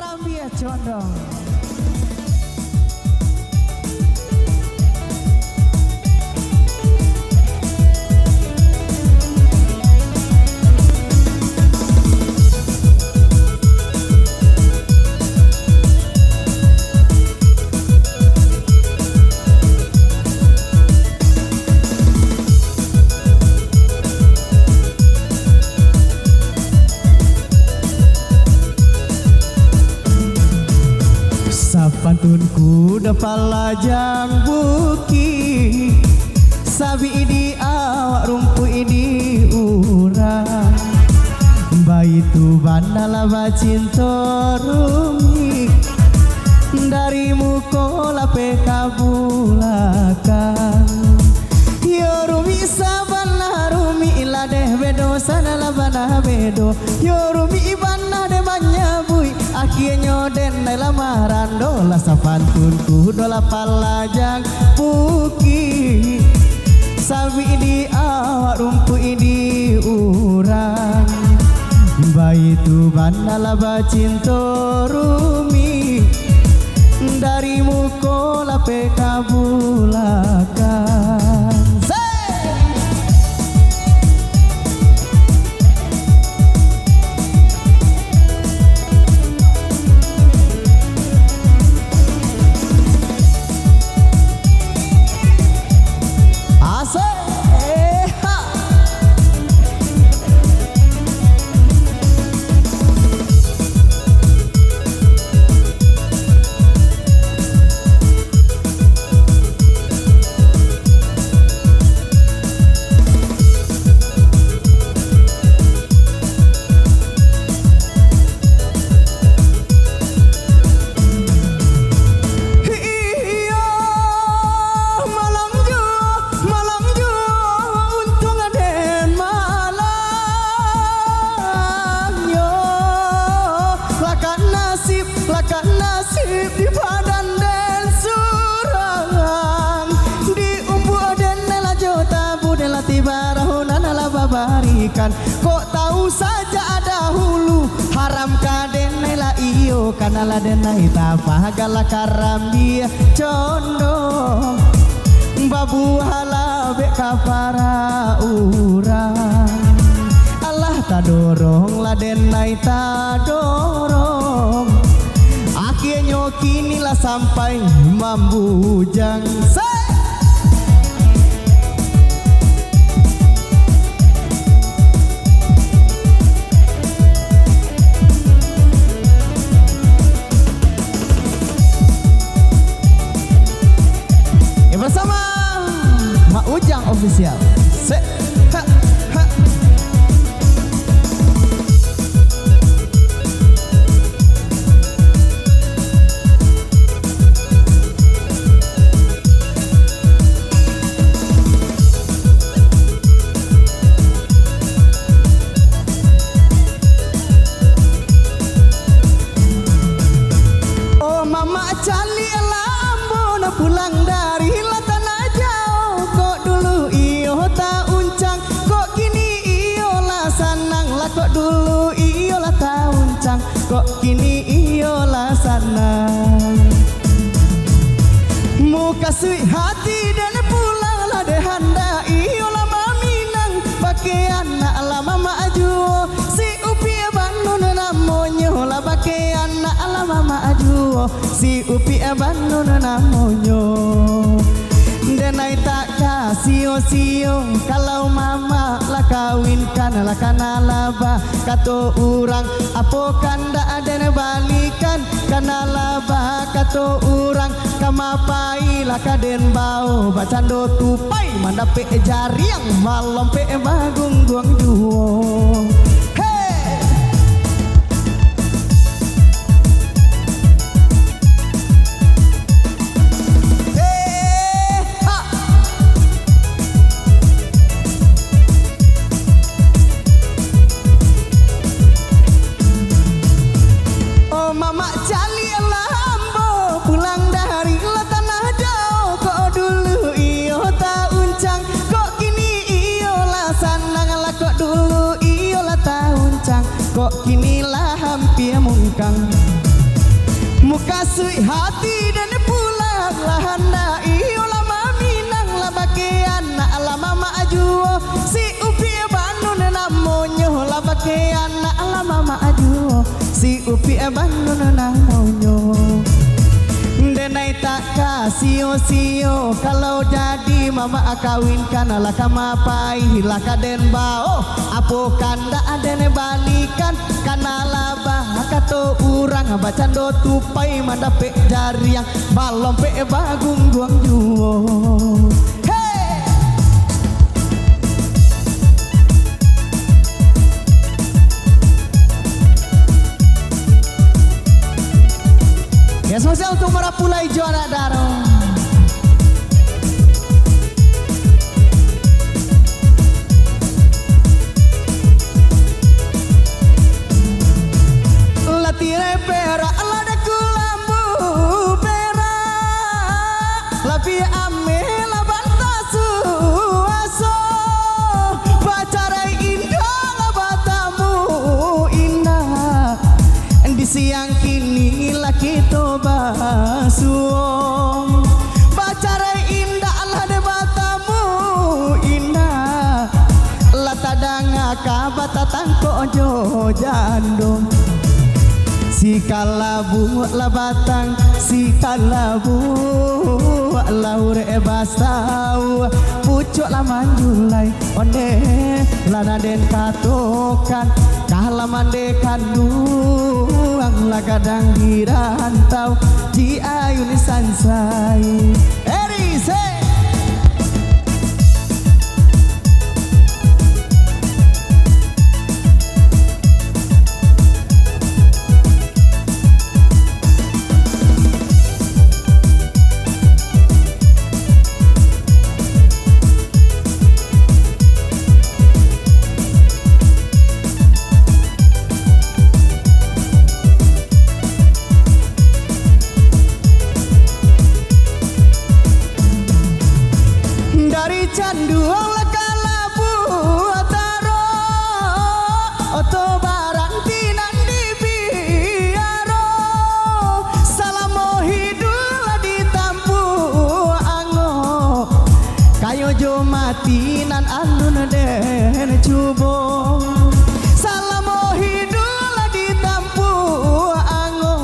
Gambia condong. Pantunku dapat lajang buki sabi di awak rumput di urang bayi tu bandala bacinto rumi dari mukola pekabulakan yo rumi sabana rumi iladeh bedo sana labana bedo yo rumi ibana de banyak bui akhirnya den lamaran dola sapantunku dola palajang puki sabi di awak rumput di urang bayi tu bandala bacinto rumi dari mukola pekabulakan. Kok tahu saja ada hulu haram kadenela iyo kanala denai tapa gala karam dia condong babu hala be kapara urang Allah ta dorong la denai ta dorong akhirnya kinilah sampai mambujang. Bersama Mak Ujang Official. Ha, ha. Oh Mama Cali Lambo na pulang dari kok dulu iyalah tauncang kok kini iyalah sanang muka sui hati dan pulang lah dehanda iyalah maminang pakai anak lama maju si upi bangun namonyo lah pakai anak lama maju si upi bangun namonyo denai tak kasih-sio kalau mama lah kawinkan lah kana laba kato urang apo kanda ada balikan kana laba kato urang kamapai lah kaden bau bacando tupai mandape jariang malam pe bagung duang duo. Kok kini lah hampir mungkang kasih hati dan pulang lah handai ulama minang lah bagian nak lama maju si upi banun namonyo lah bagian nak lama maju si upi banun namonyo denai tak kasih-sio kalau jadi mama kawinkan lah kamapai lah kaden bao apo kanda adene balikan kana labah kato urang bacando tupai mandape jariang balom pe bagung guang juo hey ya spesial untuk Marapulai Juara Daro. Latire perak lada kulambu perak lapi ame labantasu aso pacarai indah labatamu indah di siang kini laki toba suong pacarai indah lah debatamu indah latadanga kabata tangko jo jando si kalabu la batang si kalabu laure basau pucuk la manjulai onde lana den katokan kalamande kanduang la kadang dirantau di ayun sansai erise candu la kalabu taro oto baranti nandi biaro salamo hidul ditampu ango kayo jo mati nan alun den cubo salamo hidul ditampu ango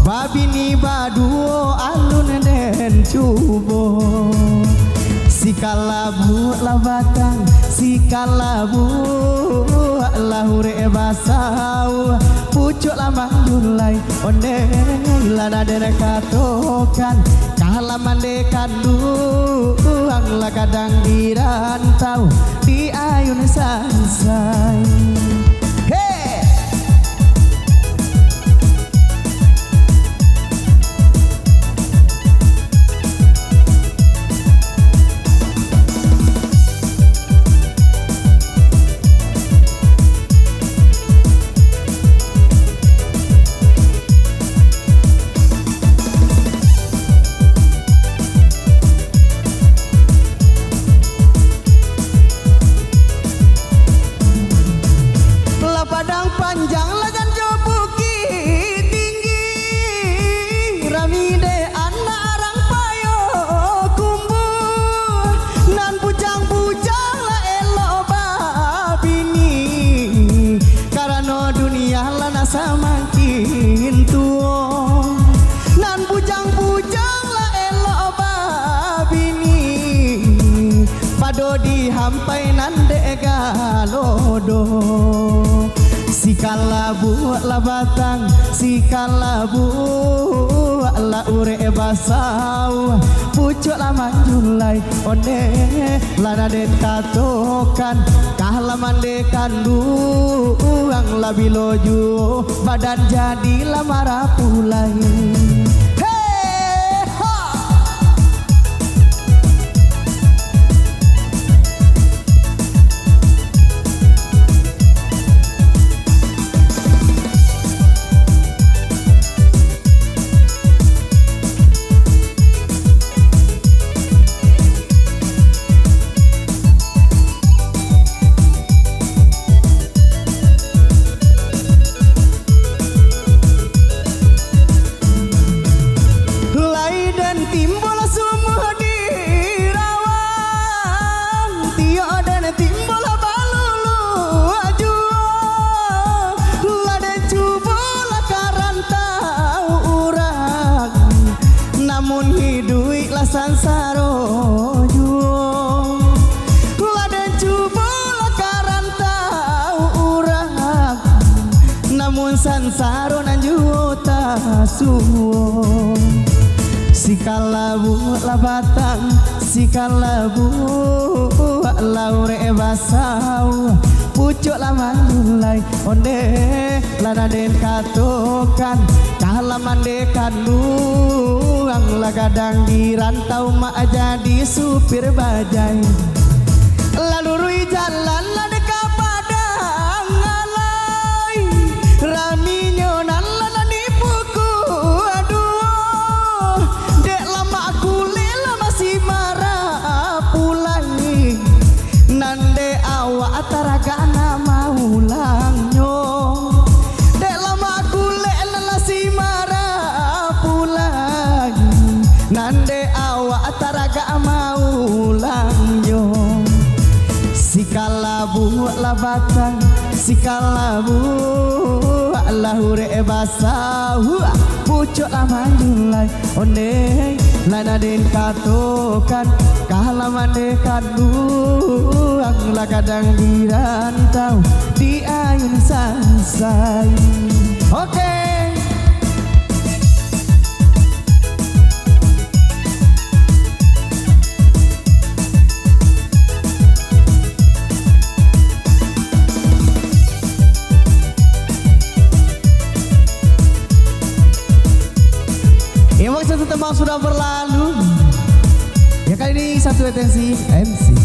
babini baduo alun den cubo si kalabu la batang si kalabu lahure basau pucuk la manjulai onde lana dene katokan kalamande kanduang la kadang dirantau di ayun sansai hey panjang lagan jo bukit tinggi ramide anak arang payo kumbu nan bujang-bujang la elo babini karano dunia lana samakin tuo nan bujang-bujang la elo babini pado dihampai nan de galodo si kalabu la batang si kalabu la ure basau pucuk la manjulai onde lana den katokan kalamande kanduang la biloju badan jadi la Marapulai lamun sansaro nanjuta suwo si kalabu labatang si kalabu laure basau pucuk lama mulai onde lana den katokan kahalaman dekan luang lagadang di rantau mak jadi supir bajai lalurui jalan lade kapadang ngalai raminyo nalana di buku aduh dek lama kulela masih marah pulai nande awak taragana maulangnya dek lama kulela si marah pulai nande awak taraga maulangnya si kalabu labatan si kalabu lahure basau pucuk amanjulai onde lana den katokan kahalaman dekat luang lakadang dirantau di ayun sansai. Oke. Ya waktu satu tembang sudah berlalu. Ya kali ini satu atensi MC.